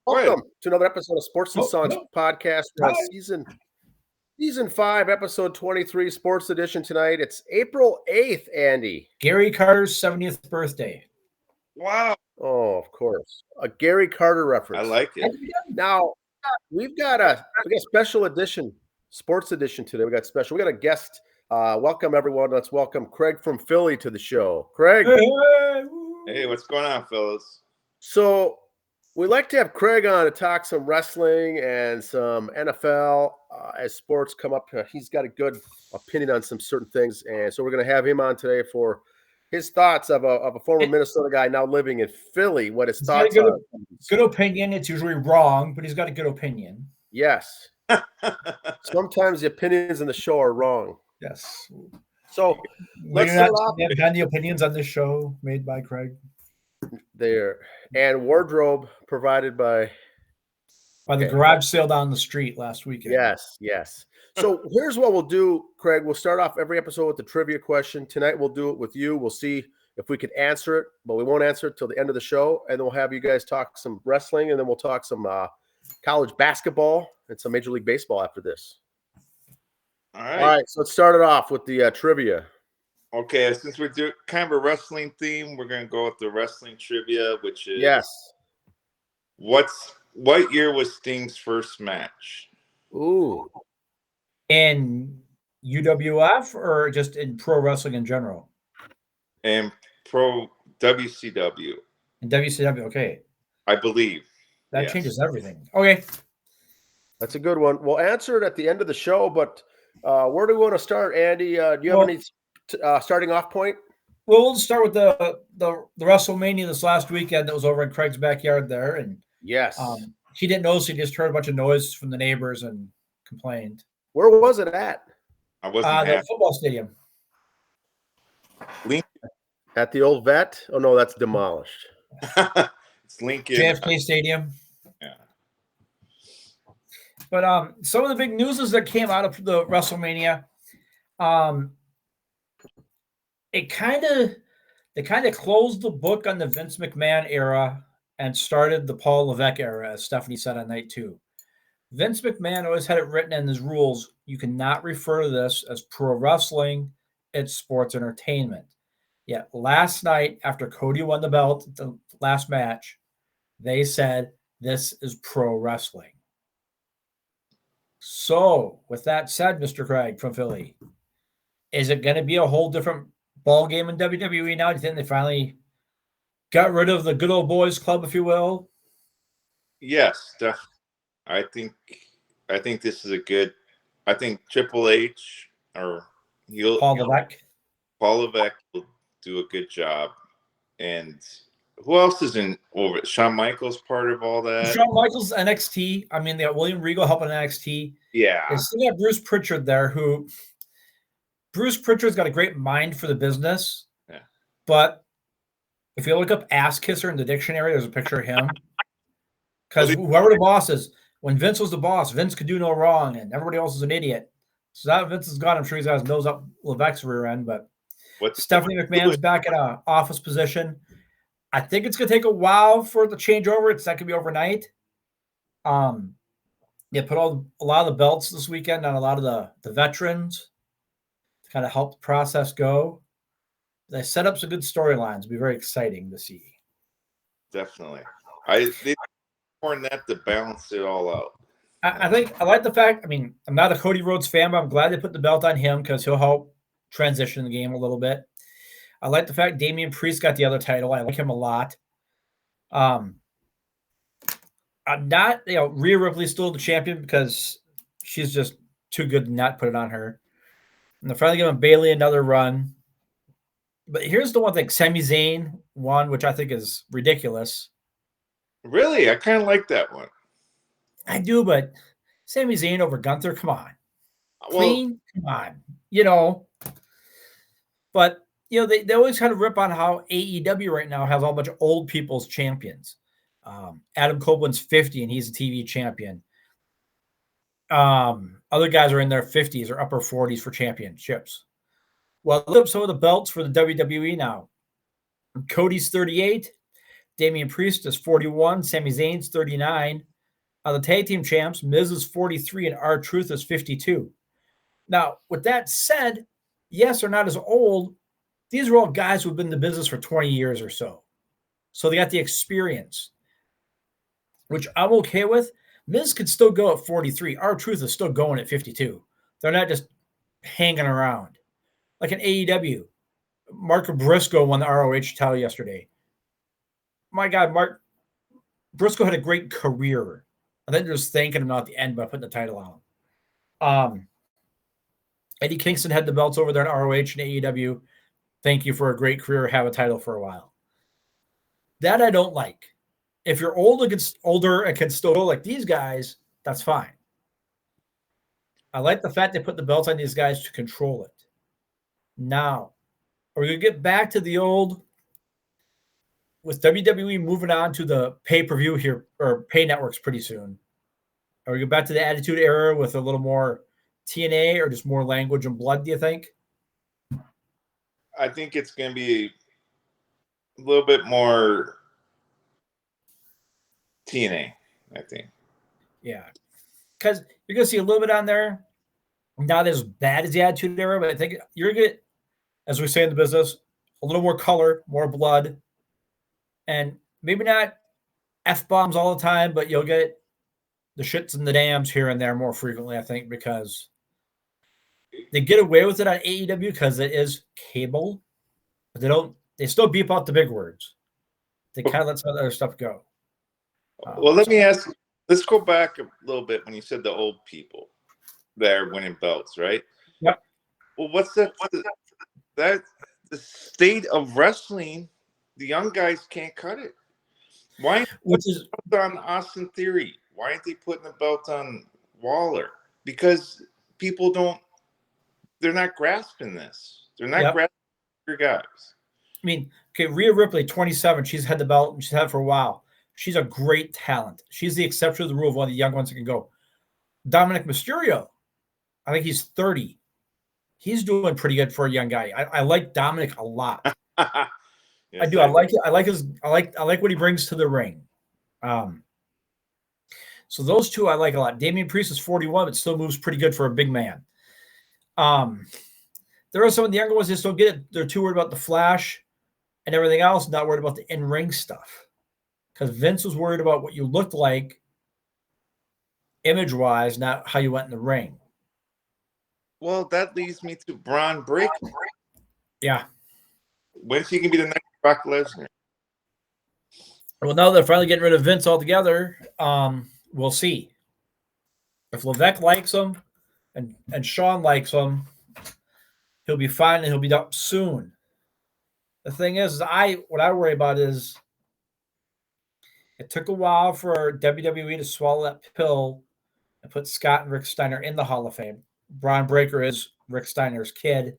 Welcome to another episode of Sports and Songs podcast. We're on season 5, episode 23, Sports Edition tonight. It's April 8th, Andy. Gary Carter's 70th birthday. Wow. Oh, of course. A Gary Carter reference. I like it. Now, we've got a special edition, Sports Edition today. We got a guest. Welcome, everyone. Let's welcome Craig from Philly to the show. Craig. Hey, what's going on, fellas? So, we like to have Craig on to talk some wrestling and some NFL as sports come up. He's got a good opinion on some certain things, and so we're going to have him on today for his thoughts of a former Minnesota guy now living in Philly. What his thoughts are. Good opinion. It's usually wrong, but he's got a good opinion. Yes. Sometimes the opinions in the show are wrong. Yes. So let's start off. We have the opinions on this show made by Craig. There. And wardrobe provided by the garage sale down the street last weekend. Yes. So here's what we'll do, Craig. We'll start off every episode with the trivia question. Tonight we'll do it with you. We'll see if we can answer it, but we won't answer it till the end of the show. And then we'll have you guys talk some wrestling, and then we'll talk some college basketball and some Major League Baseball after this. All right. So let's start it off with the trivia. Okay, since we're doing kind of a wrestling theme, we're going to go with the wrestling trivia, which is what year was Sting's first match? Ooh. In UWF or just in pro wrestling in general? In pro WCW. In WCW, okay. I believe. That changes everything. Okay. That's a good one. We'll answer it at the end of the show, but where do we want to start, Andy? Do you have any starting off point? Well, we'll start with the Wrestle Mania this last weekend that was over in Craig's backyard there. And yes, he didn't notice. He just heard a bunch of noise from the neighbors and complained. Where was it at? I wasn't the football stadium. At the old vet? Oh, no, that's demolished. It's Lincoln. JFK Stadium. Yeah. But some of the big news that came out of the WrestleMania, they kind of closed the book on the Vince McMahon era and started the Paul Levesque era, as Stephanie said on night 2. Vince McMahon always had it written in his rules, you cannot refer to this as pro wrestling, it's sports entertainment. Yet last night, after Cody won the belt, the last match, they said this is pro wrestling. So, with that said, Mr. Craig from Philly, is it going to be a whole different ball game in WWE now? Do you think they finally got rid of the good old boys club, if you will? Yes, definitely. I think this is a good. I think Triple H or Paul Levesque will do a good job. And who else is in over? Shawn Michaels part of all that. Shawn Michaels NXT. I mean, they got William Regal helping NXT. Yeah, they still got Bruce Pritchard there, who Bruce Pritchard's got a great mind for the business. Yeah, but if you look up ass kisser in the dictionary, there's a picture of him. Because whoever the boss is. When Vince was the boss, Vince could do no wrong, and everybody else is an idiot. So now Vince is gone. I'm sure he's got his nose up Levesque's rear end, but Stephanie McMahon's back in an office position. I think it's going to take a while for the changeover. It's not going to be overnight. They put a lot of the belts this weekend on a lot of the veterans to kind of help the process go. They set up some good storylines. It'll be very exciting to see. Definitely. They more that to balance it all out. I like the fact, I'm not a Cody Rhodes fan, but I'm glad they put the belt on him because he'll help transition the game a little bit. I like the fact Damian Priest got the other title. I like him a lot. I'm not, Rhea Ripley's still the champion because she's just too good to not put it on her. And they're finally giving Bayley another run. But here's the one thing. Sami Zayn won, which I think is ridiculous. Really? I kind of like that one. I do, but Sami Zayn over Gunther, come on. Clean, come on. But, they always kind of rip on how AEW right now has all a bunch of old people's champions. Adam Copeland's 50, and he's a TV champion. Other guys are in their 50s or upper 40s for championships. Well, look up some of the belts for the WWE now. Cody's 38. Damian Priest is 41. Sami Zayn's 39. The tag team champs, Miz is 43 and R-Truth is 52. Now, with that said, yes, they're not as old. These are all guys who have been in the business for 20 years or so. So they got the experience, which I'm okay with. Miz could still go at 43. R-Truth is still going at 52. They're not just hanging around. Like an AEW. Mark Briscoe won the ROH title yesterday. My God, Mark Briscoe had a great career. I think they're just thanking him at the end by putting the title on. Eddie Kingston had the belts over there in ROH and AEW. Thank you for a great career. Have a title for a while. That I don't like. If you're older and can still go like these guys, that's fine. I like the fact they put the belts on these guys to control it. Now, we're going to get back to the old, with WWE moving on to the pay-per-view here, or pay networks pretty soon. Are we going back to the Attitude Era with a little more TNA or just more language and blood, do you think? I think it's going to be a little bit more TNA, I think. Yeah. Because you're going to see a little bit on there. Not as bad as the Attitude Era, but I think you're going to get, as we say in the business, a little more color, more blood, and maybe not F-bombs all the time, but you'll get the shits and the dams here and there more frequently, I think, because they get away with it on AEW because it is cable. But they still beep out the big words. They kind of let some other stuff go. Well, let me ask, let's go back a little bit when you said the old people that are winning belts, right? Yep. Well, the state of wrestling, the young guys can't cut it. Why aren't they putting the belt on Austin Theory? Why aren't they putting the belt on Waller? Because people they're not grasping this. They're not grasping your guys. I mean, okay, Rhea Ripley, 27, she's had the belt and she's had it for a while. She's a great talent. She's the exception to the rule of one of the young ones that can go. Dominic Mysterio, I think he's 30. He's doing pretty good for a young guy. I like Dominic a lot. Yes, I do. I like it. I like what he brings to the ring. So those two I like a lot. Damian Priest is 41, but still moves pretty good for a big man. There are some of the younger ones that just don't get it. They're too worried about the flash and everything else, not worried about the in-ring stuff. Because Vince was worried about what you looked like image-wise, not how you went in the ring. Well, that leads me to Braun Breaker. Yeah. When's he going to be the next Brock Lesnar? Well, now they're finally getting rid of Vince altogether. We'll see. If Levesque likes him and Sean likes him, he'll be fine and he'll be up soon. The thing is what I worry about is it took a while for WWE to swallow that pill and put Scott and Rick Steiner in the Hall of Fame. Braun Breaker is Rick Steiner's kid.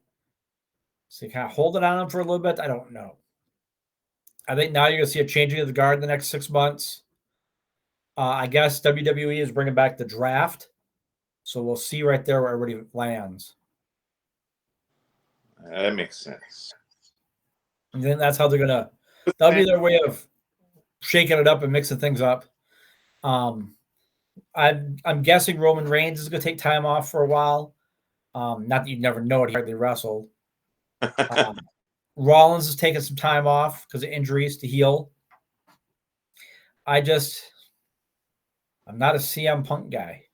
So you kind of hold it on him for a little bit. I don't know. I think now you're going to see a changing of the guard in the next 6 months. I guess WWE is bringing back the draft. So we'll see right there where everybody lands. That makes sense. And then that's how they're going to – that'll be their way of shaking it up and mixing things up. I'm guessing Roman Reigns is going to take time off for a while. Not that you never know it. He hardly wrestled. Rollins is taking some time off because of injuries to heal. I'm not a CM Punk guy.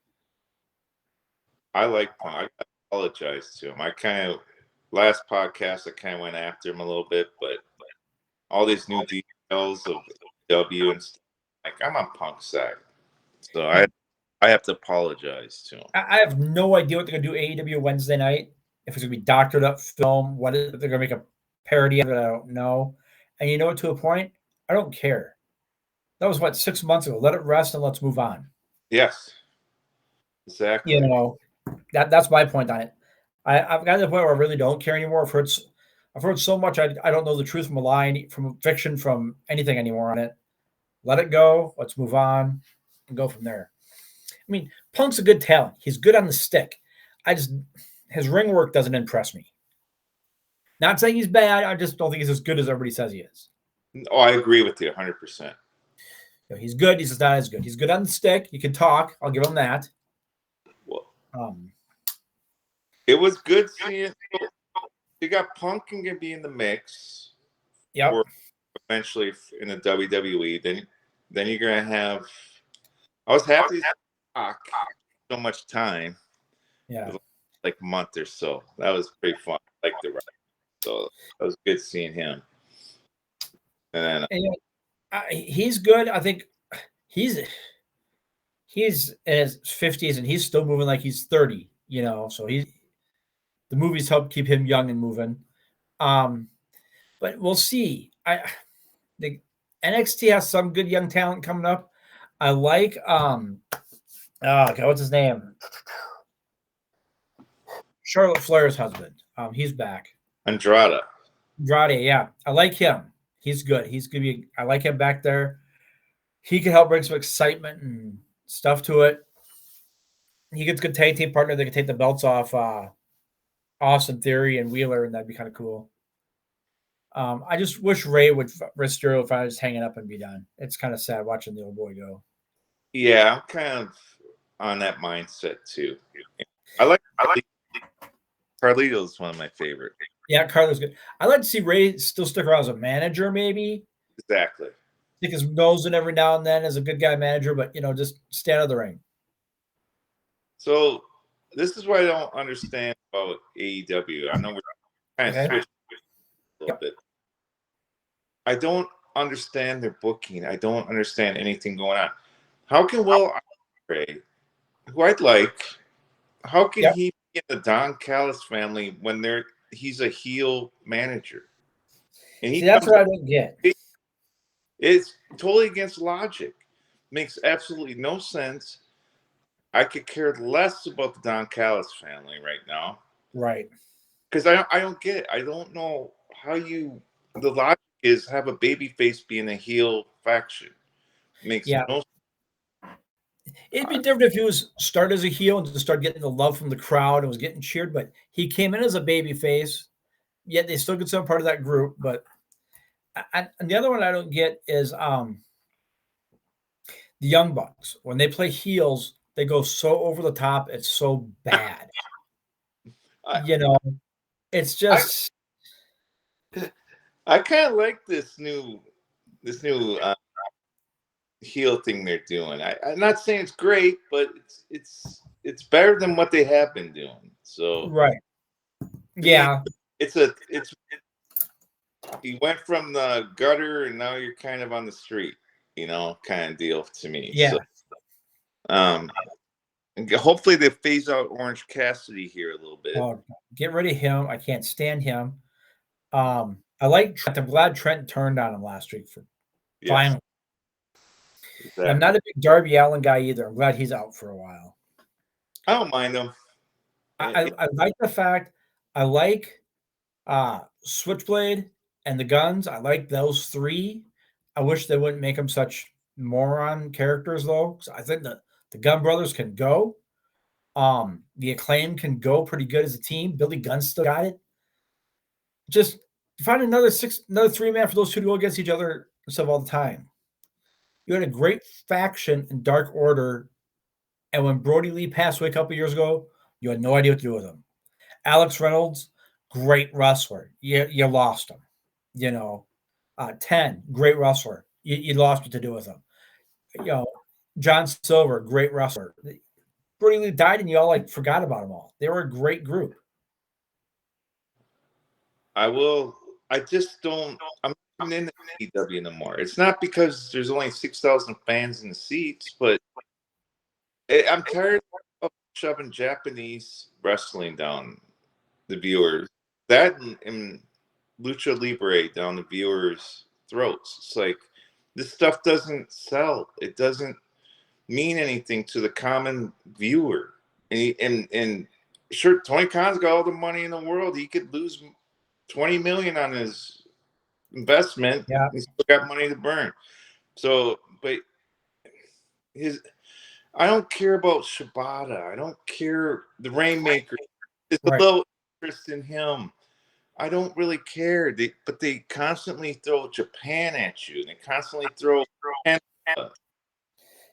I like Punk. I apologize to him. Last podcast, I kind of went after him a little bit, but all these new details of W and stuff, like I'm on Punk's side. So I have to apologize to him. I have no idea what they're going to do AEW Wednesday night. If it's going to be doctored up film, what is it? They're going to make a parody of it, I don't know. And you know what, to a point, I don't care. That was 6 months ago. Let it rest and let's move on. Yes. Exactly. You know, that's my point on it. I've gotten to the point where I really don't care anymore. I've heard so much I don't know the truth from a lie, from fiction, from anything anymore on it. Let it go. Let's move on and go from there. I mean, Punk's a good talent. He's good on the stick. His ring work doesn't impress me. Not saying he's bad. I just don't think he's as good as everybody says he is. Oh, I agree with you 100%. He's good. He's not as good. He's good on the stick. He can talk. I'll give him that. Well, it was good seeing. You got Punk can be in the mix. Yep. Or eventually in the WWE. Then you're gonna have. I was happy to talk so much time. Yeah. Like a month or so. That was pretty fun. I liked the ride. So that was good seeing him. And then he's good. I think he's in his 50s and he's still moving like he's 30, so the movies help keep him young and moving. But we'll see. The NXT has some good young talent coming up. I like what's his name? Charlotte Flair's husband. He's back. Andrade, yeah. I like him. He's good. He's gonna be. I like him back there. He can help bring some excitement and stuff to it. He gets a good tag team partner that can take the belts off Austin Theory and Wheeler, and that'd be kind of cool. I just wish Ray Mysterio would finally just hang it up and be done. It's kind of sad watching the old boy go. Yeah, I'm kind of on that mindset too. I like Carlito's one of my favorite. Yeah, Carlito's good. I'd like to see Ray still stick around as a manager, maybe. Exactly. Stick his nose in every now and then as a good guy manager, but just stay out of the ring. So this is what I don't understand about AEW. I know we're kind of switching a little bit. I don't understand their booking. I don't understand anything going on. How can Ray, who I'd like, how can he be in the Don Callis family when he's a heel manager? And that's what I don't get. It's totally against logic. Makes absolutely no sense. I could care less about the Don Callis family right now. Right. Because I don't get it. I don't know how the logic is have a baby face being a heel faction. Makes no sense. It'd be different if he was start as a heel and just start getting the love from the crowd and was getting cheered, but he came in as a baby face, yet they still consider part of that group. But and the other one I don't get is the Young Bucks. When they play heels, they go so over the top, it's so bad. It's just I kind of like this new heel thing they're doing. I'm not saying it's great, but it's better than what they have been doing. So right, yeah, you went from the gutter and now you're kind of on the street, kind of deal to me. Yeah. So, and hopefully they phase out Orange Cassidy here a little bit. Oh, get rid of him. I can't stand him. I like Trent. I'm glad Trent turned on him last week finally. Exactly. I'm not a big Darby Allin guy either. I'm glad he's out for a while. I don't mind him. I like the fact I like Switchblade and the Guns. I like those three. I wish they wouldn't make them such moron characters though, because I think the Gun Brothers can go. The Acclaim can go pretty good as a team. Billy Gunn still got it. Just find another 3-man for those two to go against each other stuff all the time. You had a great faction in Dark Order, and when Brody Lee passed away a couple years ago, you had no idea what to do with him. Alex Reynolds, great wrestler. You lost him. 10, great wrestler. You lost what to do with him. John Silver, great wrestler. Brody Lee died, and you all forgot about them all. They were a great group. I just don't. I'm not in the AEW no more. It's not because there's only 6,000 fans in the seats, but I'm tired of shoving Japanese wrestling down the viewers. That and Lucha Libre down the viewers' throats. It's like this stuff doesn't sell. It doesn't mean anything to the common viewer. And sure, Tony Khan's got all the money in the world. He could lose $20 million on his investment. Yeah. He's still got money to burn. So, but I don't care about Shibata. I don't care the Rainmaker. It's a little interest in him. I don't really care. But they constantly throw Japan at you. And they constantly throw Canada.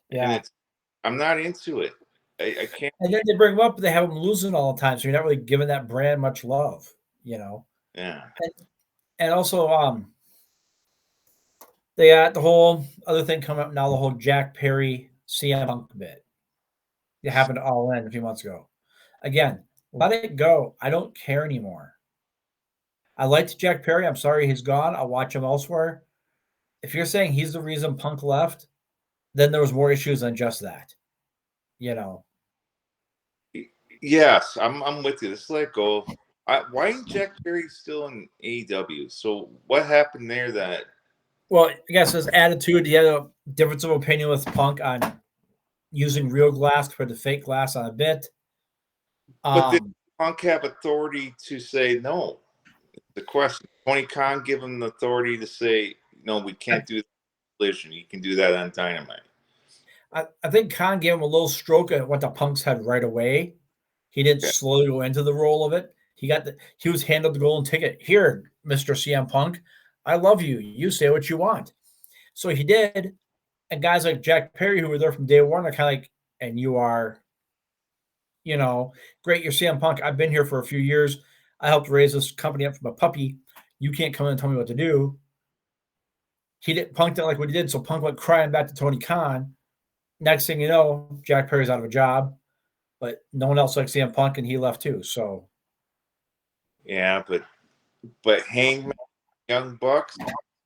Yeah. And I'm not into it. I can't. And then they bring them up, but they have them losing all the time, so you're not really giving that brand much love, you know. Yeah. And also, they got the whole other thing coming up now, the whole Jack Perry CM Punk bit. It happened all in a few months ago. Again, let it go. I don't care anymore. I liked Jack Perry. I'm sorry he's gone. I'll watch him elsewhere. If you're saying he's the reason Punk left, then there was more issues than just that. You know. Yes, I'm with you. Let's let it go. Why ain't Jack Perry still in AEW? So what happened there that? Well, I guess his attitude, he had a difference of opinion with Punk on using real glass for the fake glass on a bit. But did Punk have authority to say no? The question. Tony Khan give him the authority to say, no, we can't do that collision. You can do that on Dynamite. I think Khan gave him a little stroke at what the Punk's had right away. He didn't slowly go into the role of it. He was handed the golden ticket. Here, Mr. CM Punk, I love you. You say what you want. So he did. And guys like Jack Perry, who were there from day one, are kind of like, and you are, you know, great, you're CM Punk. I've been here for a few years. I helped raise this company up from a puppy. You can't come in and tell me what to do. Punk didn't like what he did, so Punk went crying back to Tony Khan. Next thing you know, Jack Perry's out of a job, but no one else likes CM Punk, and he left too. So, yeah, but Hangman, Young Bucks,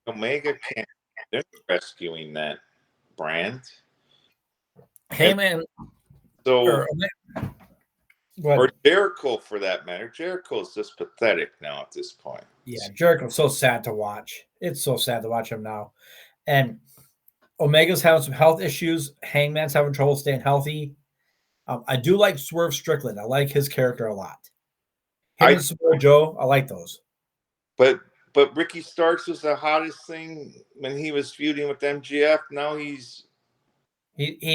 Omega can't. They're rescuing that brand. Heyman, or Jericho, for that matter. Jericho's just pathetic now at this point. Yeah, Jericho's so sad to watch. It's so sad to watch him now. And Omega's having some health issues. Hangman's having trouble staying healthy. I do like Swerve Strickland. I like his character a lot. Him and Samoa Joe, I like those. But Ricky Starks was the hottest thing when he was feuding with MJF. Now he's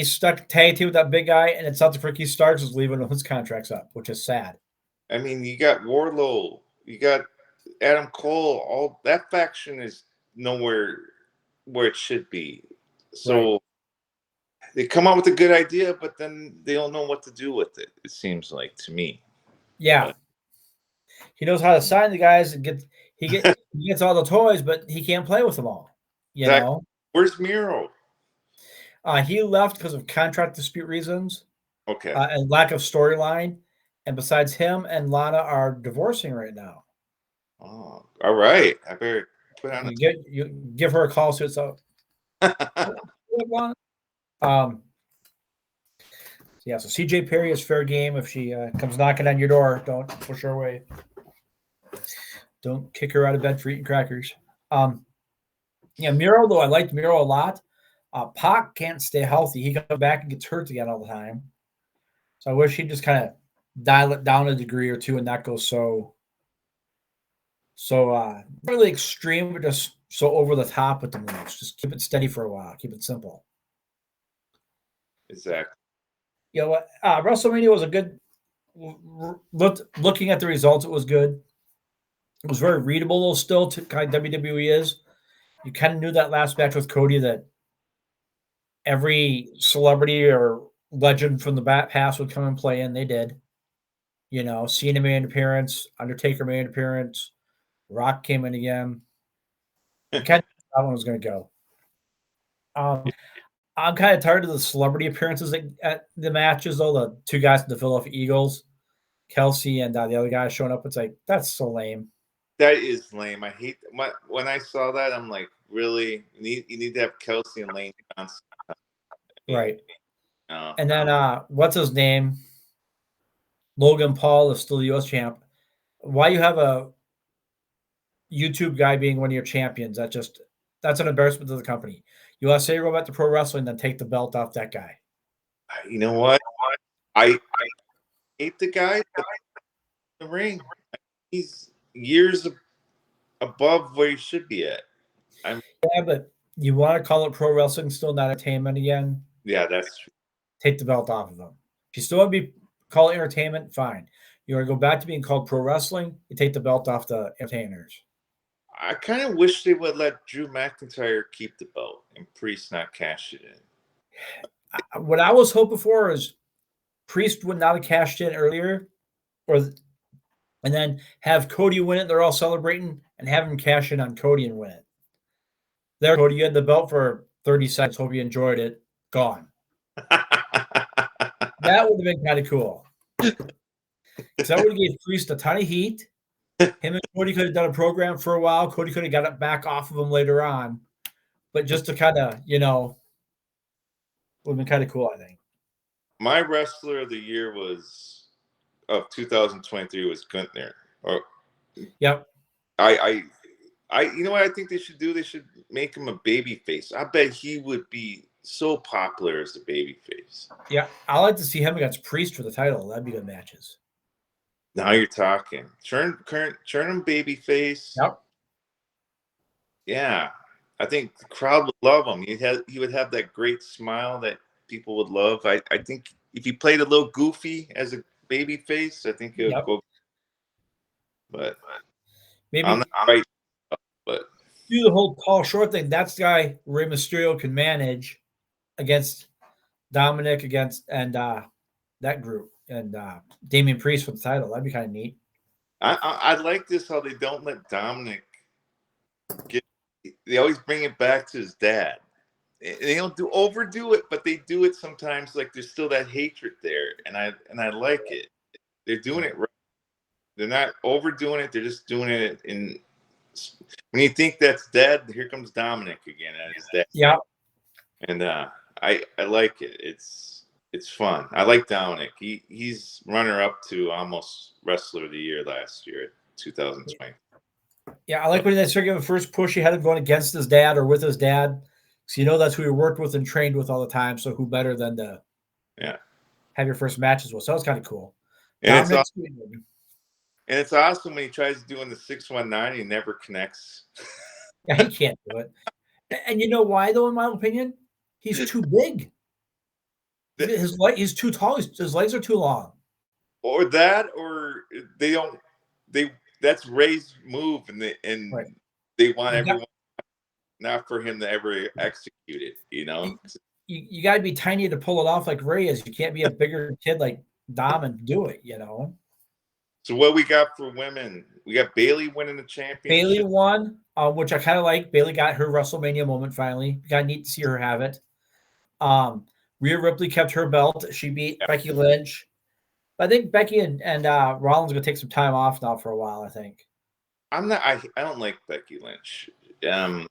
stuck tag team with that big guy, and it sounds like Ricky Starks is leaving his contracts up, which is sad. I mean, you got Wardlow, you got Adam Cole. All that faction is nowhere where it should be. So they come up with a good idea, but then they don't know what to do with it. It seems like to me. Yeah, he knows how to sign the guys and he gets all the toys, but he can't play with them all. You know, where's Miro? He left because of contract dispute reasons. Okay, and lack of storyline. And besides, him and Lana are divorcing right now. Oh, all right. I better put on. You give her a call. So it's up. Yeah. So CJ Perry is fair game. If she comes knocking on your door, don't push her away. Don't kick her out of bed for eating crackers. Yeah, Miro, though I liked Miro a lot. Pac can't stay healthy. He comes back and gets hurt again all the time. So I wish he'd just kind of dial it down a degree or two and not go so really extreme, but just so over the top with the moves. Just keep it steady for a while. Keep it simple. Exactly. You know what? Wrestle Mania was a good. Looking at the results, it was good. It was very readable, though. Still, to kind of WWE is. You kind of knew that last match with Cody that every celebrity or legend from the past would come and play in. They did. You know, Cena made an appearance, Undertaker made an appearance, Rock came in again. Kind of that one was going to go. I'm kind of tired of the celebrity appearances at the matches, though. The two guys from the Philadelphia Eagles, Kelsey and the other guy showing up. It's like, that's so lame. That is lame. I hate when I saw that. I'm like, really? You need to have Kelsey and Lane Johnson. Right. And then what's his name? Logan Paul is still the U.S. champ. Why you have a YouTube guy being one of your champions? That's an embarrassment to the company. USA go back to pro wrestling, then take the belt off that guy. You know what? I hate the guy, but the ring. He's years above where he should be at. Yeah, but you want to call it pro wrestling, still not entertainment again? Yeah, that's true. Take the belt off of him. If you still want to call it entertainment, fine. You want to go back to being called pro wrestling? You take the belt off the entertainers. I kind of wish they would let Drew McIntyre keep the belt and Priest not cash it in. What I was hoping for is Priest would not have cashed in earlier, and then have Cody win it. They're all celebrating and have him cash in on Cody and win it. There, Cody, you had the belt for 30 seconds. Hope you enjoyed it. Gone. That would have been kind of cool. Because that would have gave Priest a ton of heat. Him and Cody could have done a program for a while. Cody could have got it back off of him later on. But just to kind of, would have been kind of cool, I think. My wrestler of the year of 2023 was Gunther. Yep. You know what I think they should do? They should make him a baby face. I bet he would be so popular as a baby face. Yeah, I like to see him against Priest for the title. That'd be good matches. Now you're talking. Turn him baby face. Yep. Yeah, I think the crowd would love him. He would have that great smile that people would love. I think if he played a little goofy as a baby face, I think it would go. But maybe I'm not right. But do the whole tall short thing. That's the guy Rey Mysterio can manage against Dominic and that group and Damian Priest for the title. That'd be kind of neat. I like this how they don't let Dominic get. They always bring it back to his dad. They don't overdo it, but they do it sometimes. Like there's still that hatred there, and I like it. They're doing it right. They're not overdoing it. They're just doing it in. When you think that's dead, here comes Dominic again at his dad. Yeah. And I like it. It's fun. I like Dominic. He's runner up to almost wrestler of the year last year, 2020. Yeah, I like when they start giving first push. He had him going against his dad or with his dad. So that's who he worked with and trained with all the time. So who better than to have your first matches with? So that was kind of cool. And it's awesome when he tries doing the 619, he never connects. Yeah, he can't do it. And you know why, though, in my opinion? He's too big. He's too tall. His legs are too long. Or that's Ray's move, and they want everyone not for him to ever execute it, You got to be tiny to pull it off like Ray is. You can't be a bigger kid like Dom and do it, So what we got for women? We got Bayley winning the championship. Bayley won, which I kind of like. Bayley got her WrestleMania moment finally. Got neat to see her have it. Rhea Ripley kept her belt. She beat Becky Lynch. I think Becky and Rollins are gonna take some time off now for a while. I think. I don't like Becky Lynch. I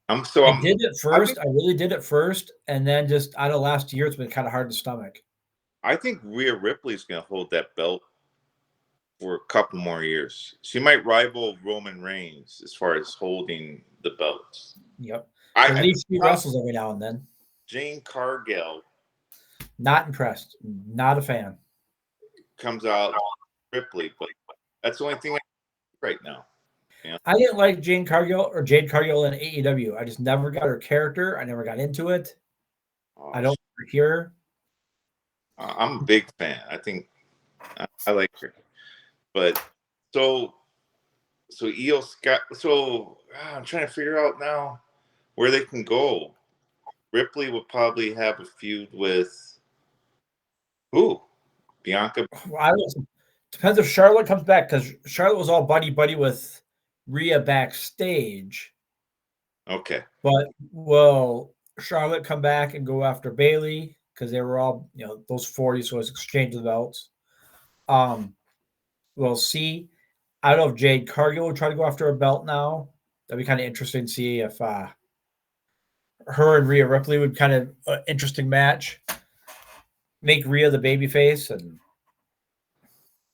really did it first, and then just out of last year, it's been kind of hard to stomach. I think Rhea Ripley's gonna hold that belt for a couple more years. She might rival Roman Reigns as far as holding the belts. Yep. At least she wrestles every now and then. Jane Cargill. Not impressed. Not a fan. Comes out Ripley, but that's the only thing right now. Yeah. I didn't like Jade Cargill in AEW. I just never got her character. I never got into it. I don't hear her. I'm a big fan. I think I like her. But so Io Scott. So I'm trying to figure out now where they can go. Ripley will probably have a feud with who? Bianca. Depends if Charlotte comes back, because Charlotte was all buddy with Rhea backstage. Okay. But will Charlotte come back and go after Bayley? Because they were all, those 40s, so it's exchange the belts. We'll see. I don't know if Jade Cargill will try to go after a belt now. That'd be kind of interesting to see if her and Rhea Ripley would kind of interesting match. Make Rhea the babyface and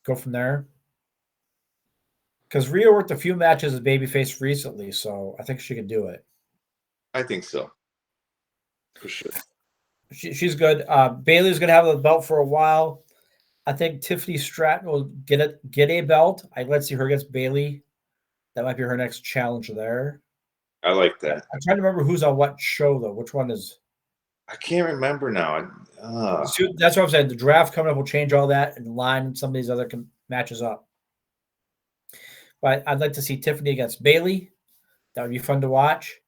go from there. Because Rhea worked a few matches as babyface recently, so I think she can do it. I think so. For sure. She's good. Bayley's going to have the belt for a while. I think Tiffany Stratton will get a belt. Let's see her against Bayley. That might be her next challenge there. I like that. I'm trying to remember who's on what show, though. Which one is? I can't remember now. That's what I'm saying. The draft coming up will change all that, and line and some of these other matches up. But I'd like to see Tiffany against Bailey. That would be fun to watch.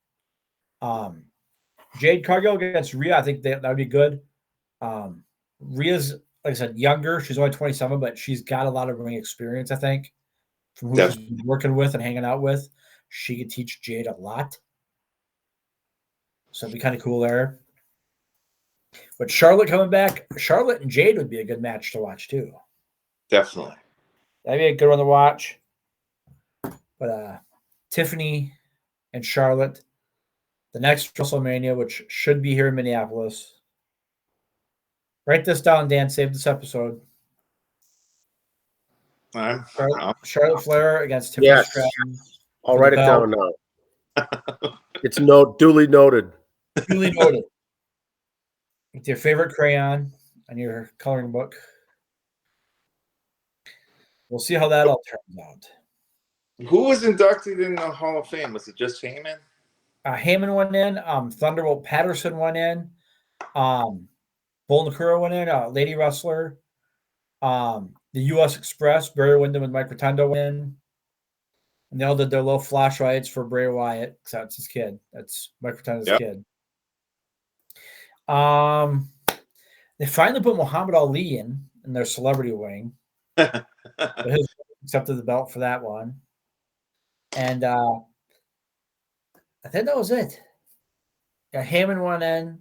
Jade Cargill against Rhea. I think that would be good. Rhea's, like I said, younger. She's only 27, but she's got a lot of ring experience, I think, from who she's been working with and hanging out with. She could teach Jade a lot. So it'd be kind of cool there. But Charlotte coming back, Charlotte and Jade would be a good match to watch too. Definitely. That'd be a good one to watch. But Tiffany and Charlotte, the next Wrestle Mania, which should be here in Minneapolis. Write this down, Dan. Save this episode. Charlotte Flair against Tiffany Stratton. I'll write it down now. It's duly noted. Duly noted. With your favorite crayon on your coloring book. We'll see how that all turns out. Who was inducted in the Hall of Fame? Was it just Heyman? Heyman went in. Thunderbolt Patterson went in. Bull Nakura went in. Lady Wrestler. The U.S. Express, Barry Windham and Mike Rotundo went in. And they all did their little flashlights for Bray Wyatt, because that's his kid. That's Mike Rotundo's kid. They finally put Muhammad Ali in their celebrity wing. But his accepted the belt for that one. And I think that was it. Yeah, Heyman went in,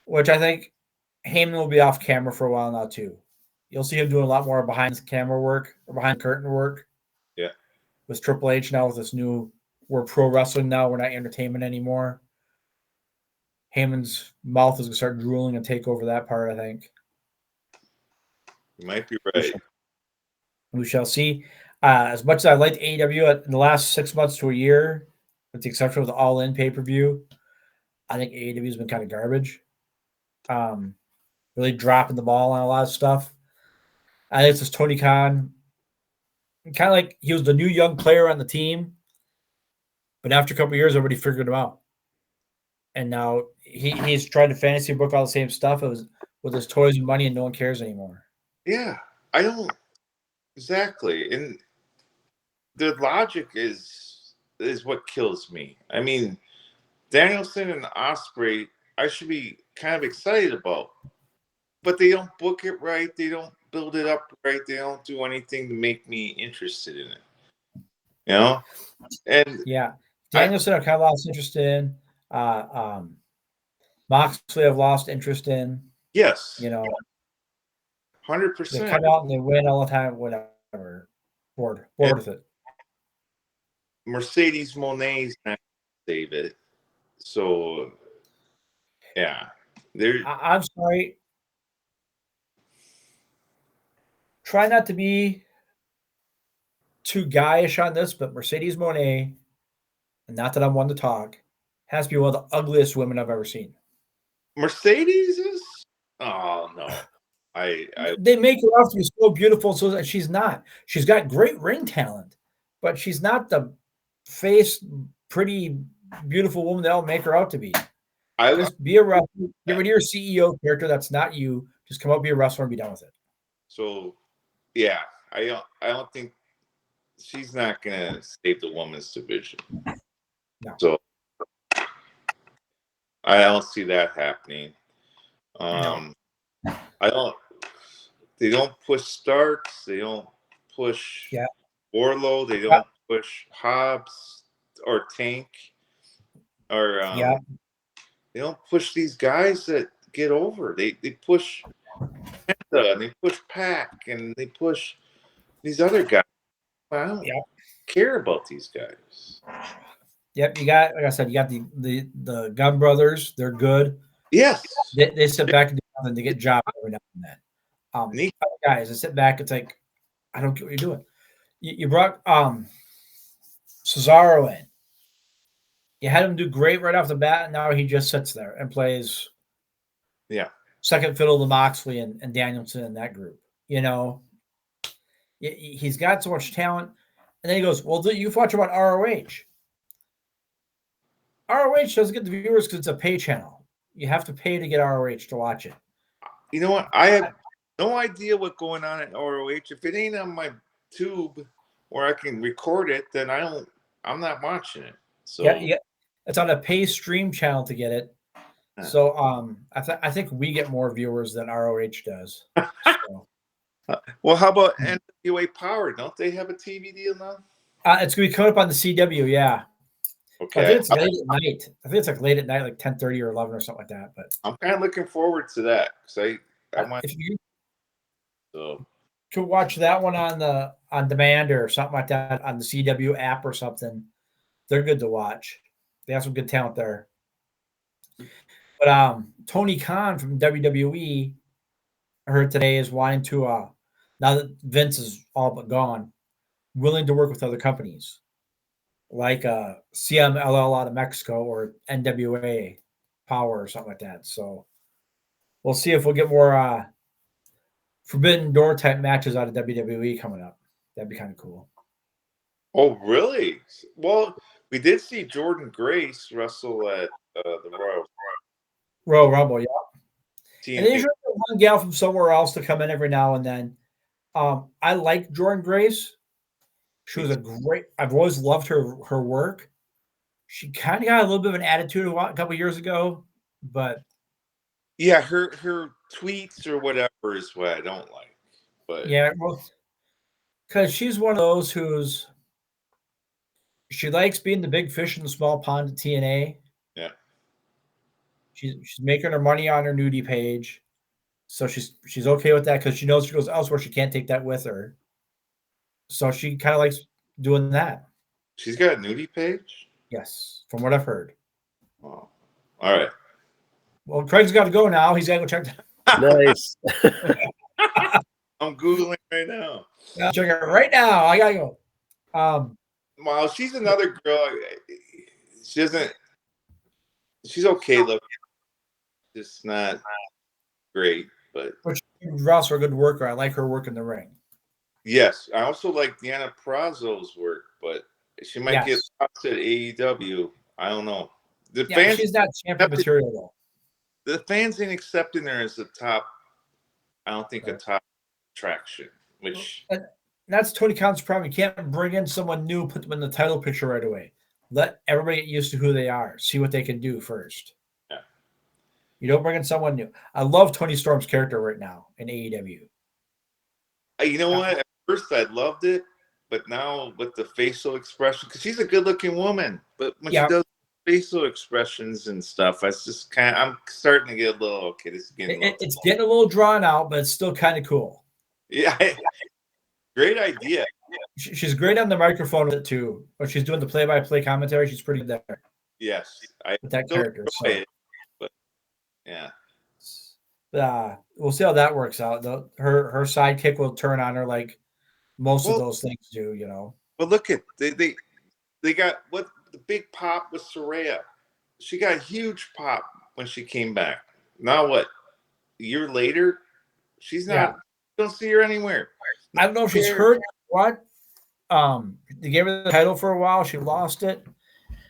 which I think Heyman will be off camera for a while now too. You'll see him doing a lot more behind the camera work or behind the curtain work. Yeah. With Triple H now, with this new, we're pro wrestling now, we're not entertainment anymore. Heyman's mouth is going to start drooling and take over that part, I think. You might be right. We shall see. As much as I liked AEW in the last 6 months to a year, with the exception of the All In pay-per-view, I think AEW has been kind of garbage. Really dropping the ball on a lot of stuff. I think it's just Tony Khan. Kind of like he was the new young player on the team, but after a couple of years, everybody figured him out. And now he's trying to fantasy book all the same stuff. It was with his toys and money, and no one cares anymore. Yeah, I don't exactly. And the logic is what kills me. I mean, Danielson and Ospreay, I should be kind of excited about, but they don't book it right. They don't build it up right. They don't do anything to make me interested in it. You know? And yeah, Danielson I kind of lost interest in. Moxley I've lost interest in. Yes. 100%. They come out and they win all the time, whatever. Bored with it. Mercedes Moné's not save it. So, yeah. I'm sorry. Try not to be too guyish on this, but Mercedes Moné, and not that I'm one to talk, has to be one of the ugliest women I've ever seen. Mercedes is? Oh, no. They make her out to be so beautiful, so she's not. She's got great ring talent, but she's not the face, pretty, beautiful woman they'll make her out to be. Just be a wrestler. Get rid of your CEO character. That's not you. Just come out, be a wrestler, and be done with it. So, yeah, I don't think she's not gonna save the women's division. No. So I don't see that happening. No. They don't push Starks. They don't push Yeah. Warlow. They don't push Hobbs or Tank. Or they don't push these guys that get over. They push Penta and they push Pac and they push these other guys. I don't care about these guys. Yep, you got, like I said, you got the Gunn brothers. They're good. Yes. They sit back and do nothing to get jobs every now and then. Guys, they sit back. It's like, I don't get what you're doing. You brought Cesaro in. You had him do great right off the bat, and now he just sits there and plays second fiddle to Moxley and Danielson in that group. He's got so much talent. And then he goes, well, you've watched him on ROH. ROH doesn't get the viewers because it's a pay channel. You have to pay to get ROH to watch it. You know what? I no idea what's going on at ROH. If it ain't on my tube where I can record it, then I'm not watching it. So yeah, it's on a pay stream channel to get it. So I think we get more viewers than ROH does. So. Well, how about NWA Power? Don't they have a TV deal now? It's gonna be coming up on the CW, yeah. Okay. I think it's late at night. I think it's like late at night, like 10:30 or 11 or something like that. But I'm kind of looking forward to that because I want. If you So could watch that one on demand or something like that on the CW app or something, they're good to watch. They have some good talent there. But Tony Khan from WWE, I heard today, is wanting to now that Vince is all but gone, willing to work with other companies like CMLL out of Mexico or NWA Power or something like that. So we'll see if we'll get more Forbidden Door type matches out of WWE coming up. That'd be kind of cool. Oh, really? Well, we did see Jordan Grace wrestle at the Royal Rumble, yeah. TNA. And there's one gal from somewhere else to come in every now and then. I like Jordan Grace. She was I've always loved her work. She kind of got a little bit of an attitude a couple of years ago, but yeah, her tweets or whatever is what I don't like. But yeah, well, because she's one of those she likes being the big fish in the small pond at TNA. Yeah, she's making her money on her nudie page, so she's okay with that because she knows she goes elsewhere, she can't take that with her. So she kind of likes doing that. She's got a nudie page? Yes, from what I've heard. Oh, all right. Well, Craig's got to go now. He's got to go check that. Nice. I'm Googling right now. I'll check it right now. I got to go. Well, she's another girl. She's okay looking. Just not great, but she's also a good worker. I like her work in the ring. Yes, I also like Deanna Prazo's work, but she might get lost at AEW. I don't know. She's not champion material though. The fans ain't accepting her as the top. I don't think a top attraction. Which that's Tony Khan's problem. You can't bring in someone new, put them in the title picture right away. Let everybody get used to who they are. See what they can do first. Yeah. You don't bring in someone new. I love Tony Storm's character right now in AEW. You know what? At first I loved it, but now with the facial expression, because she's a good-looking woman, but when she does facial expressions and stuff, I just I'm starting to get a little this is getting it's getting a little drawn out, but it's still kind of cool. Yeah, great idea. She's great on the microphone with it too. When she's doing the play-by-play commentary, she's pretty good there. Yes, with that character. So. But yeah. We'll see how that works out. Her sidekick will turn on her like most of those things do, you know. But look at they got what the big pop with Saraya. She got a huge pop when she came back. Now what? A year later, she's not. Don't see her anywhere. I don't know if she's hurt. What? They gave her the title for a while. She lost it,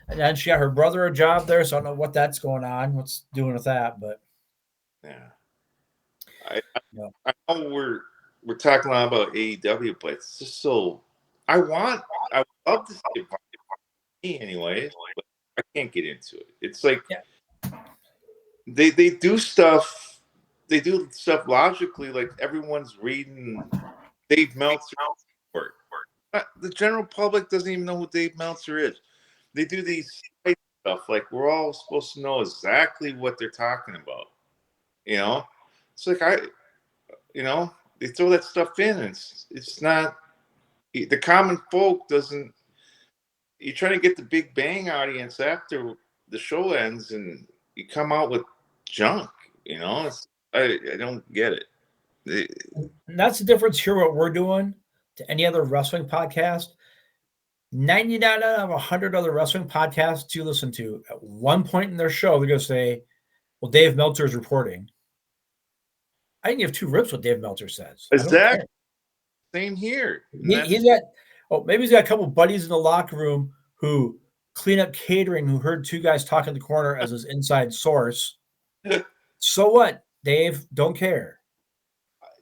and then she got her brother a job there. So I don't know what that's going on. What's doing with that? But yeah. I know we're talking a lot about AEW, but it's just so I would love to see it anyway, but I can't get into it. It's like they do stuff logically, like everyone's reading Dave Meltzer work. The general public doesn't even know who Dave Meltzer is. They do these stuff like we're all supposed to know exactly what they're talking about. You know? It's like they throw that stuff in. And it's not the common folk doesn't. You're trying to get the Big Bang audience after the show ends, and you come out with junk. You know, I don't get it. And that's the difference here. What we're doing to any other wrestling podcast. 99 out of 100 other wrestling podcasts you listen to, at one point in their show, they're going to say, "Well, Dave Meltzer is reporting." I didn't give two rips what Dave Meltzer says. Exactly. Same here. He's got maybe he's got a couple buddies in the locker room who clean up catering who heard two guys talk in the corner as his inside source. So what, Dave? Don't care.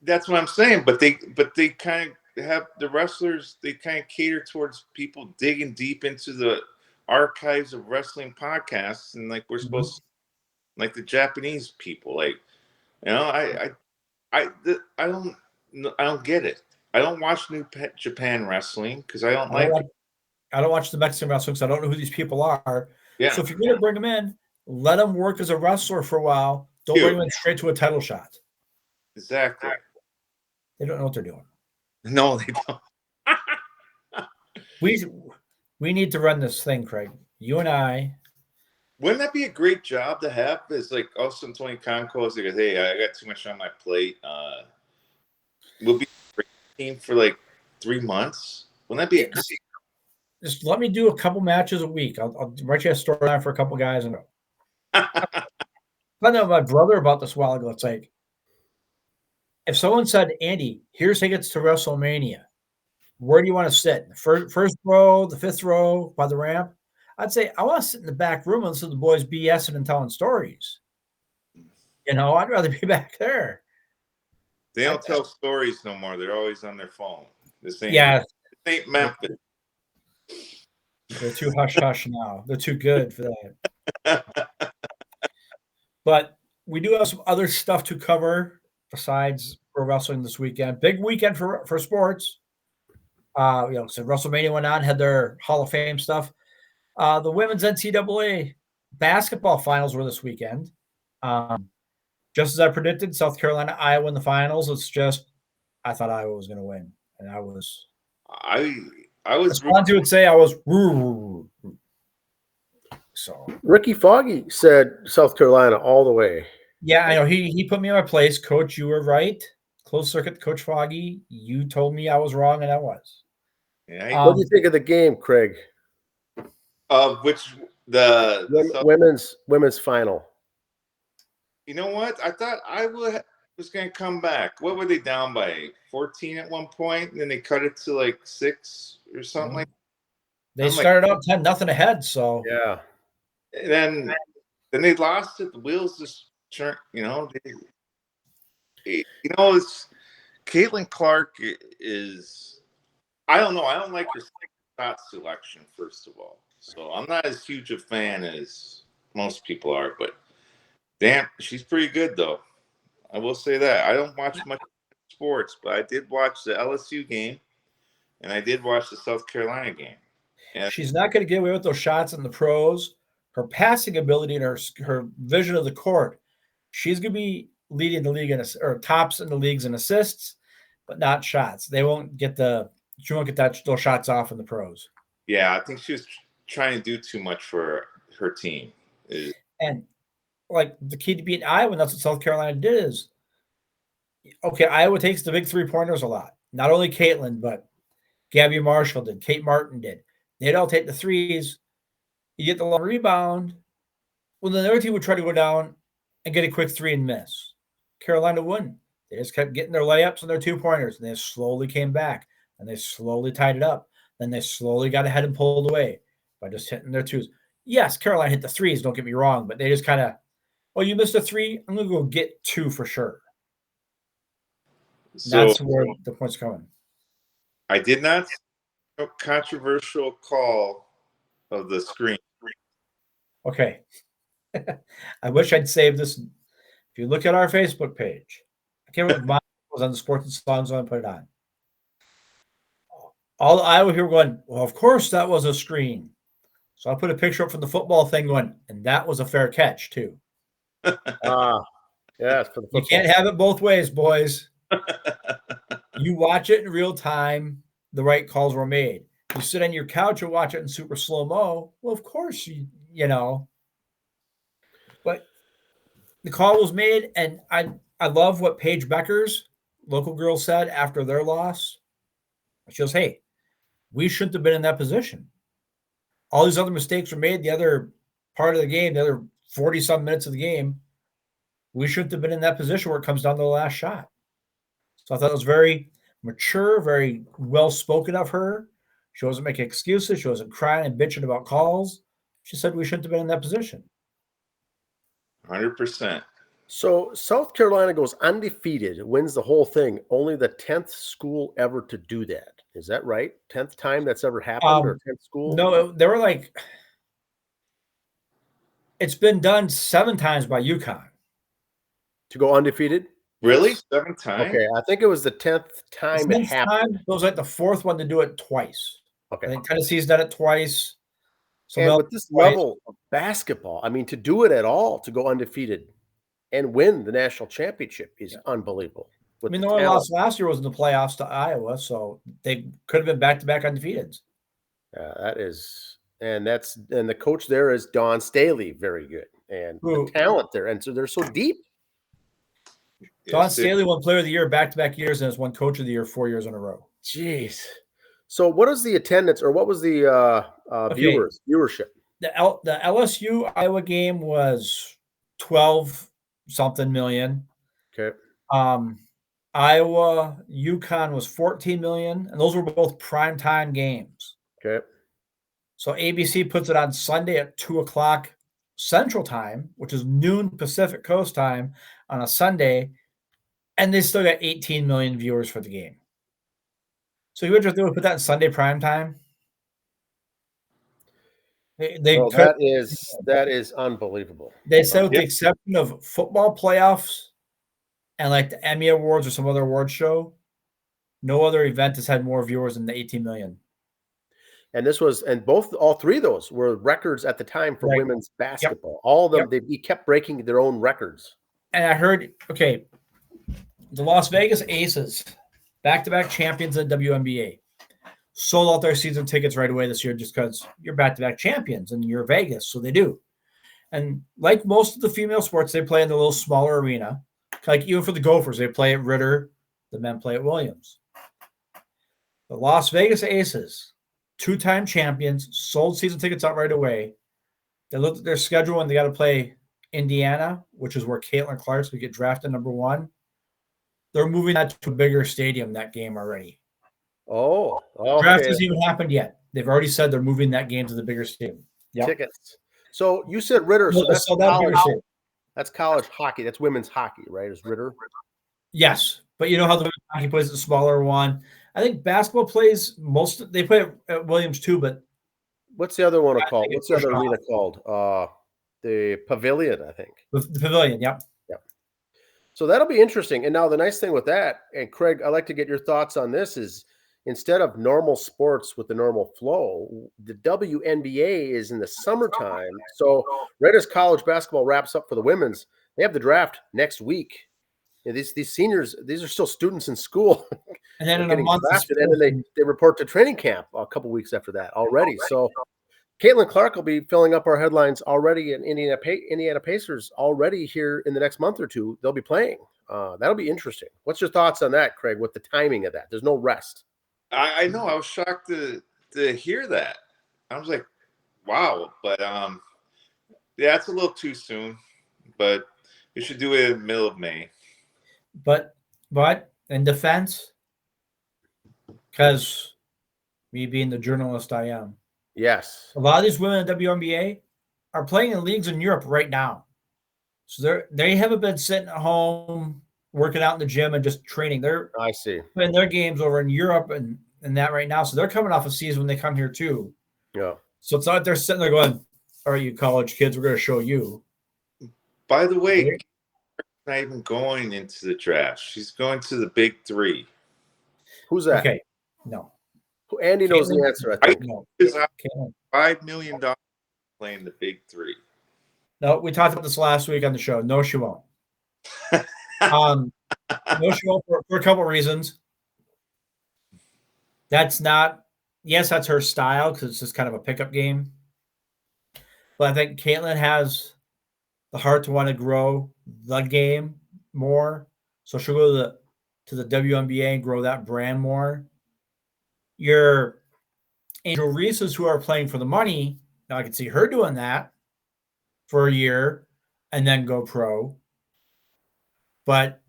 That's what I'm saying. But they kind of have the wrestlers. They kind of cater towards people digging deep into the archives of wrestling podcasts, and like we're supposed to, like the Japanese people. Like, you know, I don't get it. I don't watch New Japan wrestling because I don't like it. I don't watch the Mexican wrestling because I don't know who these people are. Yeah. So if you're going to bring them in, let them work as a wrestler for a while. Don't bring them in straight to a title shot. Exactly. They don't know what they're doing. No, they don't. We need to run this thing, Craig. You and I. Wouldn't that be a great job to have? It's like also Tony Khan calls like, hey, I got too much on my plate. We'll be a great team for like 3 months. Wouldn't that be just let me do a couple matches a week. I'll write you a storyline for a couple guys and go. I know my brother about this a while ago. It's like if someone said, Andy, here's tickets to Wrestle Mania. Where do you want to sit? First row, the fifth row, by the ramp? I'd say I want to sit in the back room and listen to the boys BSing and telling stories. You know, I'd rather be back there. They don't tell stories no more. They're always on their phone. This ain't Memphis. They're too hush-hush now. They're too good for that. But we do have some other stuff to cover besides pro wrestling this weekend. Big weekend for sports. So WrestleMania went on, had their Hall of Fame stuff. The women's NCAA basketball finals were this weekend. Just as I predicted, South Carolina, Iowa in the finals. It's just I thought Iowa was going to win, and I was. I was. Sponge would say I was. So Ricky Foggy said South Carolina all the way. Yeah, I know. He put me in my place. Coach, you were right. Closed circuit, Coach Foggy. You told me I was wrong, and I was. Yeah. What do you think of the game, Craig? Which the women's final. You know what? I thought Iowa was going to come back. What were they down by? 14 at one point, and then they cut it to like 6 or something like that. They started out 10-0 ahead, so yeah. And then they lost it. The wheels just turned. It's Caitlin Clark is. I don't know. I don't like her shot selection, first of all. So I'm not as huge a fan as most people are, but damn, she's pretty good though. I will say that. I don't watch much sports, but I did watch the LSU game, and I did watch the South Carolina game. And she's not going to get away with those shots in the pros. Her passing ability and her vision of the court, she's going to be leading the league or tops in the leagues in assists, but not shots. She won't get those shots off in the pros. Yeah, I think she was trying to do too much for her team. And like the key to beat Iowa, and that's what South Carolina did is, okay, Iowa takes the big 3-pointers a lot. Not only Caitlin, but Gabby Marshall did, Kate Martin did. They'd all take the threes. You get the long rebound. Well, then the other team would try to go down and get a quick 3 and miss. Carolina wouldn't. They just kept getting their layups and their 2-pointers, and they slowly came back, and they slowly tied it up. Then they slowly got ahead and pulled away by just hitting their 2s. Yes, Carolina hit the 3s, don't get me wrong, but they just kind of, you missed a 3, I'm going to go get 2 for sure. So, that's where the point's coming. I did not see a controversial call of the screen. Okay. I wish I'd saved this. If you look at our Facebook page, I can't remember if it was on the Sports and Songs when I put it on. All Iowa here going, well, of course that was a screen. So I put a picture up from the football thing going, and that was a fair catch too. Yes, for the football. You can't have it both ways, boys. You watch it in real time, the right calls were made. You sit on your couch and watch it in super slow-mo, well, of course, you know. But the call was made, and I love what Paige Becker's local girl said after their loss. She goes, hey, we shouldn't have been in that position. All these other mistakes were made the other part of the game, the other 40-some minutes of the game. We shouldn't have been in that position where it comes down to the last shot. So I thought it was very mature, very well-spoken of her. She wasn't making excuses. She wasn't crying and bitching about calls. She said we shouldn't have been in that position. 100%. So South Carolina goes undefeated, wins the whole thing. Only the 10th school ever to do that. Is that right? 10th time that's ever happened, or 10th school? No, they were like, it's been done 7 times by UConn. To go undefeated? Really? Yes. 7 times? Okay, I think it was the 10th time it happened. It was like the 4th one to do it twice. Okay. I think Tennessee's done it twice. And with this level of basketball, I mean, to do it at all, to go undefeated and win the national championship is unbelievable. I mean, the one lost last year was in the playoffs to Iowa, so they could have been back-to-back undefeated. That is, and the coach there is Don Staley, very good, and the talent there, and so they're so deep. Don Staley won Player of the Year back-to-back years and has won Coach of the Year 4 years in a row. Jeez. So, what is the attendance, or what was the viewership? The LSU Iowa game was 12-something million. Okay. Iowa UConn was 14 million, and those were both primetime games. Okay. So ABC puts it on Sunday at 2:00 Central Time, which is noon Pacific Coast time on a Sunday, and they still got 18 million viewers for the game. So you would just put that in Sunday prime time? That is unbelievable. They said with the exception of football playoffs and like the Emmy Awards or some other award show, no other event has had more viewers than the 18 million. And all three of those were records at the time for women's basketball. Yep. All of them, they kept breaking their own records. And I heard, the Las Vegas Aces, back-to-back champions in the WNBA, sold out their season tickets right away this year just because you're back-to-back champions and you're Vegas, so they do. And like most of the female sports, they play in the little smaller arena. Like even for the Gophers, they play at Ritter, the men play at Williams. The Las Vegas Aces, 2-time champions, sold season tickets out right away. They looked at their schedule and they got to play Indiana, which is where Caitlin Clark's going to get drafted number 1. They're moving that to a bigger stadium that game already. Oh, okay. Draft hasn't even happened yet. They've already said they're moving that game to the bigger stadium. Yep. Tickets. So you said Ritter. So that's college hockey. That's women's hockey, right? Is Ritter? Yes, but you know how the women's hockey plays the smaller one. I think basketball plays they play at Williams too, but what's the other one called? What's the other arena called? The Pavilion, I think. The Pavilion, yep. So that'll be interesting. And now the nice thing with that, and Craig, I'd like to get your thoughts on this, is instead of normal sports with the normal flow, the WNBA is in the summertime. So right as college basketball wraps up for the women's, they have the draft next week. And these seniors, these are still students in school. And then in a month, drafted, and then they report to training camp a couple weeks after that already. So Caitlin Clark will be filling up our headlines already, in Indiana Pacers already here in the next month or two. They'll be playing. That'll be interesting. What's your thoughts on that, Craig, with the timing of that? There's no rest. I know. I was shocked to hear that. I was like, wow. But, it's a little too soon. But you should do it in the middle of May. But in defense, because me being the journalist I am, yes, a lot of these women in the WNBA are playing in leagues in Europe right now. So they haven't been sitting at home working out in the gym and just training. They're playing their games over in Europe and that right now. So they're coming off a season when they come here too. Yeah. So it's not they're sitting there going, all right, you college kids, we're going to show you. By the way, not even going into the draft. She's going to the big 3. Who's that? Okay. No. Andy knows the answer, I think. No. $5 million playing the big 3. No, we talked about this last week on the show. No, she won't. No, she won't for a couple of reasons. That's her style because it's just kind of a pickup game. But I think Caitlin has the heart to want to grow the game more. So she'll go to the WNBA and grow that brand more. Your Angel Reese's who are playing for the money, now I can see her doing that for a year and then go pro. But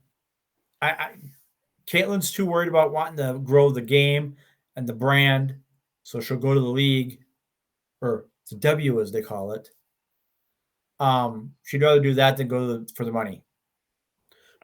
Caitlin's too worried about wanting to grow the game and the brand, so she'll go to the league, or the W as they call it. She'd rather do that than go for the money.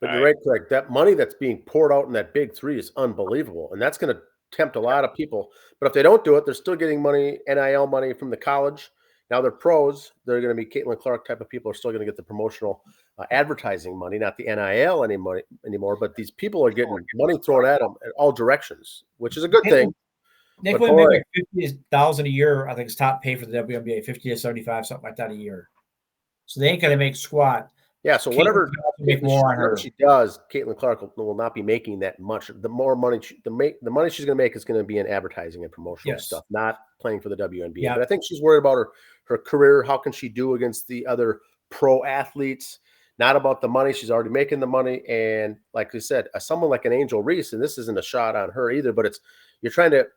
But you're right, Craig. That money that's being poured out in that big three is unbelievable, and that's going to tempt a lot of people. But if they don't do it, they're still getting money, NIL money from the college. Now they're pros. They're going to be Caitlin Clark type of people are still going to get the promotional advertising money, not the NIL anymore. But these people are getting money thrown at them in all directions, which is a good thing. They can make like $50,000 a year. I think it's top pay for the WNBA, 50 to 75, something like that a year. So they ain't going to make squat. Yeah, so whatever she does, Caitlin Clark will not be making that much. The more money, the money she's going to make is going to be in advertising and promotional stuff, not playing for the WNBA. Yeah. But I think she's worried about her career. How can she do against the other pro athletes? Not about the money. She's already making the money. And like I said, someone like an Angel Reese, and this isn't a shot on her either, but you're trying to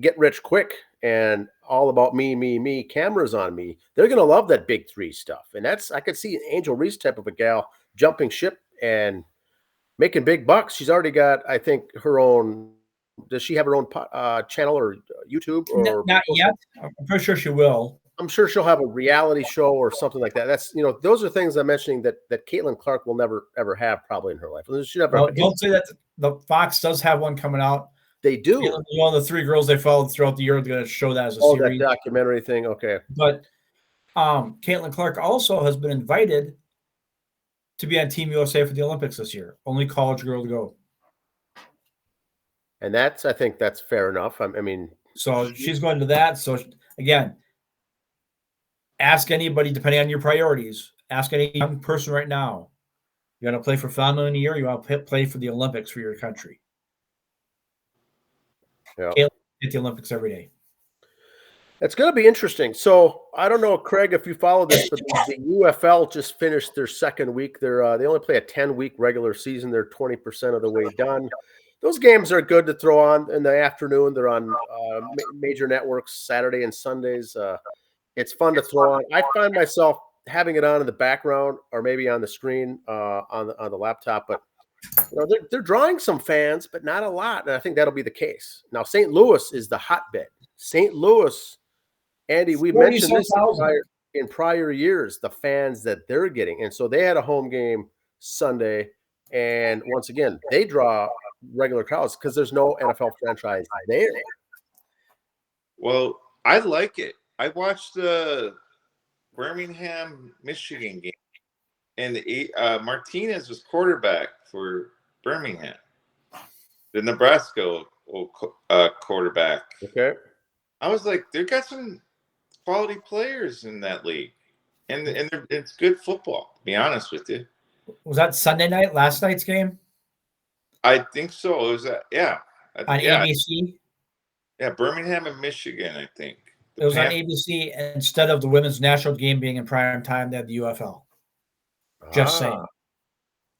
get rich quick and all about me, cameras on me. They're going to love that big three stuff. And I could see an Angel Reese type of a gal jumping ship and making big bucks. She's already got, I think, her own. Does she have her own channel or YouTube? Or not yet. I'm pretty sure she will. I'm sure she'll have a reality show or something like that. That's, those are things I'm mentioning that Caitlin Clark will never, ever have probably in her life. Don't say that. The Fox does have one coming out. They do. The three girls they followed throughout the year are going to show that as a series. That documentary thing. Okay. But Caitlin Clark also has been invited to be on Team USA for the Olympics this year. Only college girl to go. And I think that's fair enough. I mean. So she's going to that. So again, ask anybody, depending on your priorities, ask any young person right now. You want to play for family in a year? You want to play for the Olympics for your country? Yeah. At the Olympics every day. It's going to be interesting. So I don't know, Craig, if you follow this, but the UFL just finished their second week. They only play a 10-week regular season. They're 20% of the way done. Those games are good to throw on in the afternoon. They're on major networks Saturday and Sundays. It's fun to throw on. I find myself having it on in the background or maybe on the screen on the laptop, but they're drawing some fans, but not a lot. And I think that'll be the case. Now, St. Louis is the hotbed. St. Louis, Andy, we mentioned this in prior years, the fans that they're getting. And so they had a home game Sunday. And once again, they draw regular crowds because there's no NFL franchise there. Well, I like it. I watched the Birmingham, Michigan game. And Martinez was quarterback for Birmingham. The Nebraska quarterback. Okay. I was like, they've got some quality players in that league. And it's good football, to be honest with you. Was that Sunday night, last night's game? I think so. It was, yeah. On ABC? Yeah, Birmingham and Michigan, I think. It was on ABC instead of the women's national game being in prime time. They had the UFL. Just saying.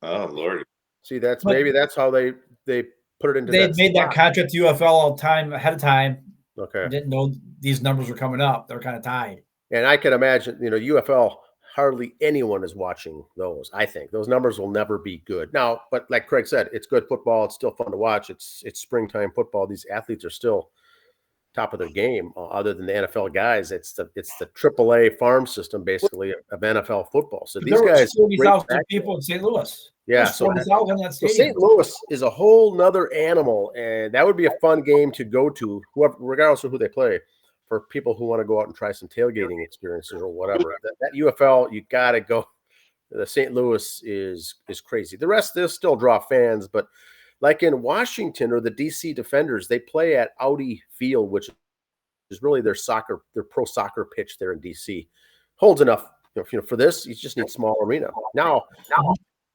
Oh, Lord. See, maybe that's how they put it into they made that contract to UFL all the time ahead of time. Okay. Didn't know these numbers were coming up. They're kind of tied. And I can imagine, UFL, hardly anyone is watching those. I think those numbers will never be good. Now, but like Craig said, it's good football. It's still fun to watch. It's springtime football. These athletes are still top of their game, other than the NFL guys. It's the AAA farm system basically of NFL football. So these guys, 40,000 people in St. Louis. Yeah, so 40,000 in that stadium. St. Louis is a whole nother animal, and that would be a fun game to go to, regardless of who they play, for people who want to go out and try some tailgating experiences or whatever. That UFL, you got to go. The St. Louis is crazy. The rest, they'll still draw fans, but like in Washington or the DC Defenders, they play at Audi Field, which is really their pro soccer pitch there in DC. Holds enough, for this. You just need small arena. Now,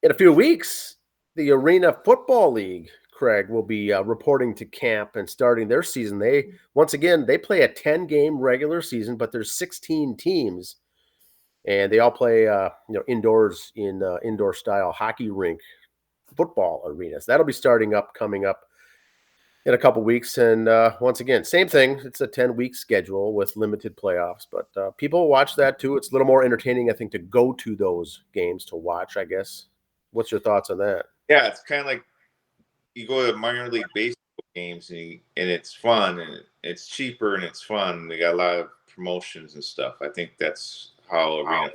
in a few weeks, the Arena Football League, Craig, will be reporting to camp and starting their season. They play a 10-game regular season, but there's 16 teams, and they all play indoors in indoor style hockey rink football arenas. That'll be coming up in a couple weeks. And once again, same thing. It's a 10-week schedule with limited playoffs, but people watch that too. It's a little more entertaining, I think, to go to those games to watch, I guess. What's your thoughts on that? Yeah, it's kind of like you go to minor league baseball games and it's fun and it's cheaper and it's fun. They got a lot of promotions and stuff. I think that's how Arena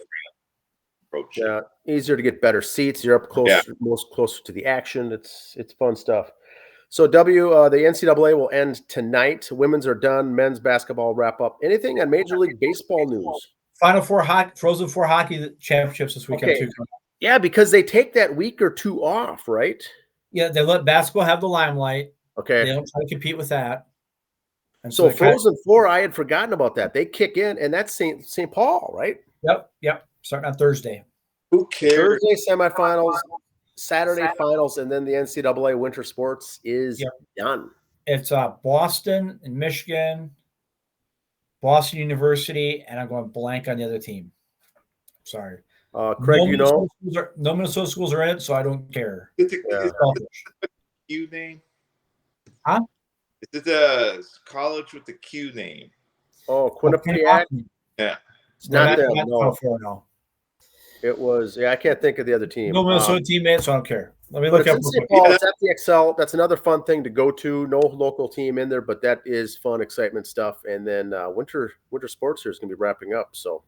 approach Yeah, easier to get better seats. You're up closer, closer to the action. It's fun stuff. So the NCAA will end tonight. Women's are done. Men's basketball wrap up. Anything on Major League Baseball news? Final Four hockey, Frozen Four hockey championships this weekend too. Yeah, because they take that week or two off, right? Yeah, they let basketball have the limelight. Okay. They don't try to compete with that. And so Frozen Four, I had forgotten about that. They kick in, and that's St. Paul, right? Yep. Starting on Thursday. Who cares? Thursday semifinals, Saturday finals, and then the NCAA winter sports is done. It's Boston and Michigan, Boston University, and I'm going blank on the other team. Sorry. Craig, no Minnesota schools are in it, so I don't care. Is it the Q name? Huh? Is it the college with the Q name? Oh, Quinnipiac? Yeah. It's not them, no. It was, I can't think of the other team. No Minnesota teammates, so I don't care. Let me look up. St. Paul, it's at the Excel. That's another fun thing to go to. No local team in there, but that is fun, excitement stuff. And then winter sports here is going to be wrapping up. So,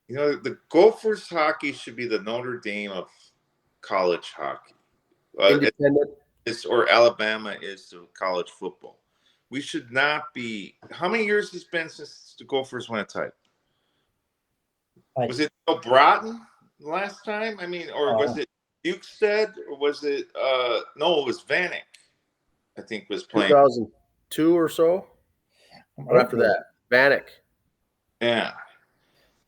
the Gophers hockey should be the Notre Dame of college hockey. Independent. Or Alabama is to college football. We should not be. How many years has it been since the Gophers won a title? Was it Broughton last time? I mean, or was it Bukestead? Or was it no, it was Vanek, I think, was playing 2002 or so. Or after that. Vanek. Yeah.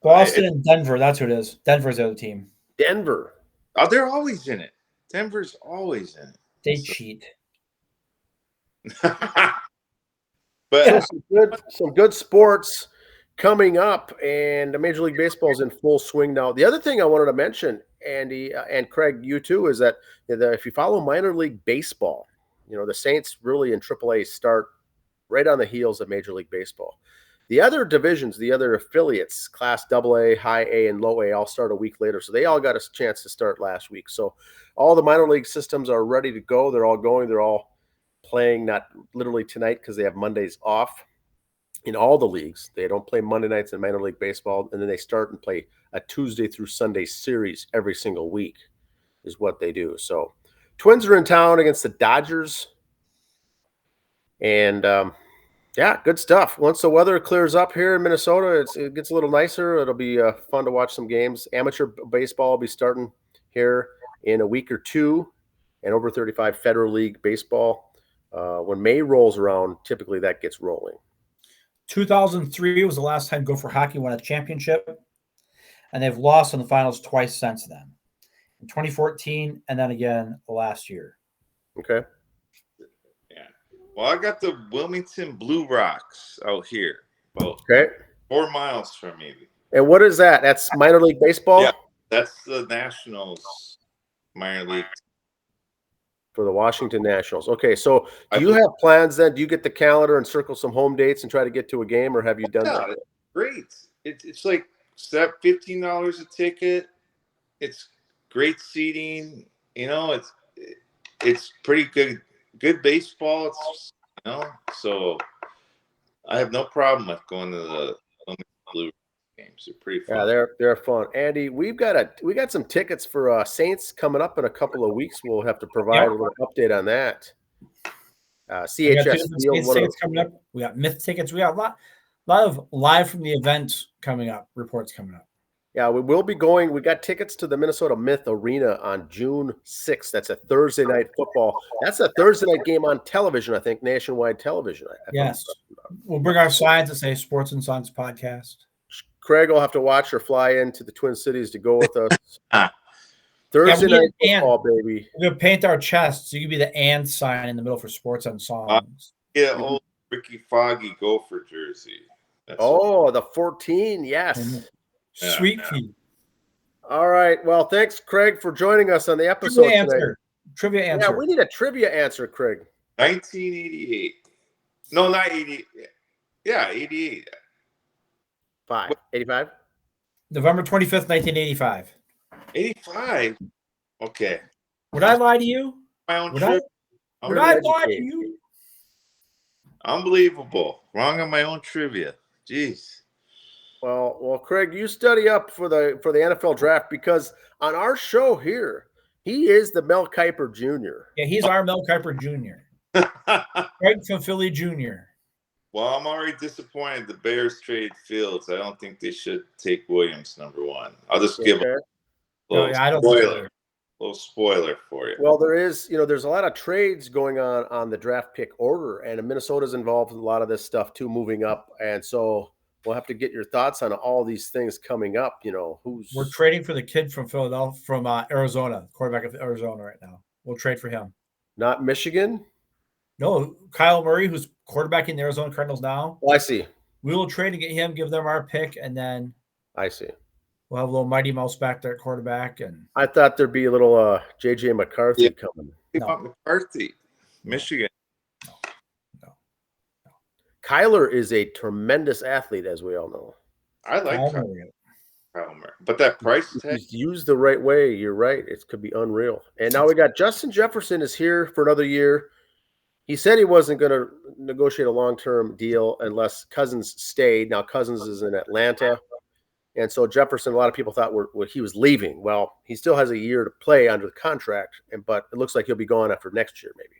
Boston and Denver, that's who it is. Denver's the other team. Denver. Oh, they're always in it. Denver's always in it. They cheat. But some good sports coming up, and Major League Baseball is in full swing now. The other thing I wanted to mention, Andy and Craig, you too, is that if you follow minor league baseball, the Saints really in AAA start right on the heels of Major League Baseball. The other divisions, the other affiliates, Class AA, High A, and Low A, all start a week later. So they all got a chance to start last week. So all the minor league systems are ready to go. They're all going. They're all playing, not literally tonight because they have Mondays off. In all the leagues, they don't play Monday nights in minor league baseball, and then they start and play a Tuesday through Sunday series every single week is what they do. So Twins are in town against the Dodgers. And, good stuff. Once the weather clears up here in Minnesota, it gets a little nicer. It'll be fun to watch some games. Amateur baseball will be starting here in a week or two, and over 35 Federal League baseball. When May rolls around, typically that gets rolling. 2003 was the last time Gopher Hockey won a championship, and they've lost in the finals twice since then. In 2014, and then again last year. Okay. Yeah. Well, I got the Wilmington Blue Rocks out here. About 4 miles from me. And what is that? That's minor league baseball? Yeah, that's the Nationals minor league. For the Washington Nationals. Okay, so do you have plans then? Do you get the calendar and circle some home dates and try to get to a game, or have you done that? Great. It's like $15 a ticket. It's great seating. It's pretty good baseball. It's so I have no problem with going to the Blue games. They're pretty fun. Yeah, they're fun. Andy, we got some tickets for Saints coming up in a couple of weeks. We'll have to provide a little update on that. CHS tickets coming up. We got Myth tickets. We got a lot of live from the event coming up. Reports coming up. Yeah, we will be going. We got tickets to the Minnesota Myth Arena on June 6th. That's a Thursday night football. That's a Thursday night game on television, I think, nationwide television. Yes. We'll bring our signs that say Sports and Songs Podcast. Craig will have to watch or fly into the Twin Cities to go with us. Thursday night football, baby. We're going to paint our chests. So you can be the and sign in the middle for Sports and Songs. Old Ricky Foggy Gopher jersey. The 14, yes. Mm-hmm. Sweet feet. All right. Well, thanks, Craig, for joining us on the episode today. Trivia answer. Yeah, we need a trivia answer, Craig. 1988. No, not 88. Yeah, 88. 85? November 25th, 1985. 85? Okay. Would I lie to you? My own Would I lie to you? Unbelievable. Wrong on my own trivia. Jeez. Well, Craig, you study up for the NFL draft because on our show here, he is the Mel Kiper Jr. Yeah, he's our Mel Kiper Jr. Craig from Philly Jr. Well, I'm already disappointed the Bears trade Fields. I don't think they should take Williams number 1. I'll just give a little spoiler for you. Well, there's a lot of trades going on the draft pick order, and Minnesota's involved in a lot of this stuff too, moving up. And so we'll have to get your thoughts on all these things coming up. We're trading for the kid from Philadelphia, from Arizona, quarterback of Arizona right now. We'll trade for him. Not Michigan? No, Kyle Murray, who's quarterbacking the Arizona Cardinals now. Oh, I see. We will trade to get him, give them our pick, and then I see. We'll have a little Mighty Mouse back there at quarterback. And I thought there'd be a little J.J. McCarthy coming. McCarthy, Michigan. No. Kyler is a tremendous athlete, as we all know. I like Kyler, but that price tag. He's used the right way. You're right. It could be unreal. And now we got Justin Jefferson is here for another year. He said he wasn't going to negotiate a long-term deal unless Cousins stayed. Now Cousins is in Atlanta. And so Jefferson, a lot of people thought he was leaving. Well, he still has a year to play under the contract, but it looks like he'll be gone after next year, maybe.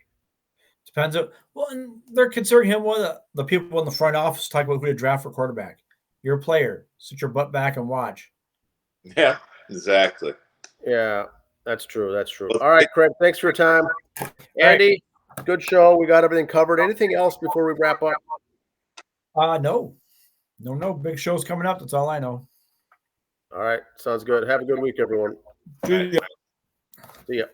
Depends. And they're considering him one of the people in the front office talk about who to draft for quarterback. You're a player. Sit your butt back and watch. Yeah, exactly. Yeah, that's true. That's true. All right, Craig, thanks for your time. Andy, good show. We got everything covered. Anything else before we wrap up? No. No big shows coming up. That's all I know. All right. Sounds good. Have a good week, everyone. See ya. See ya.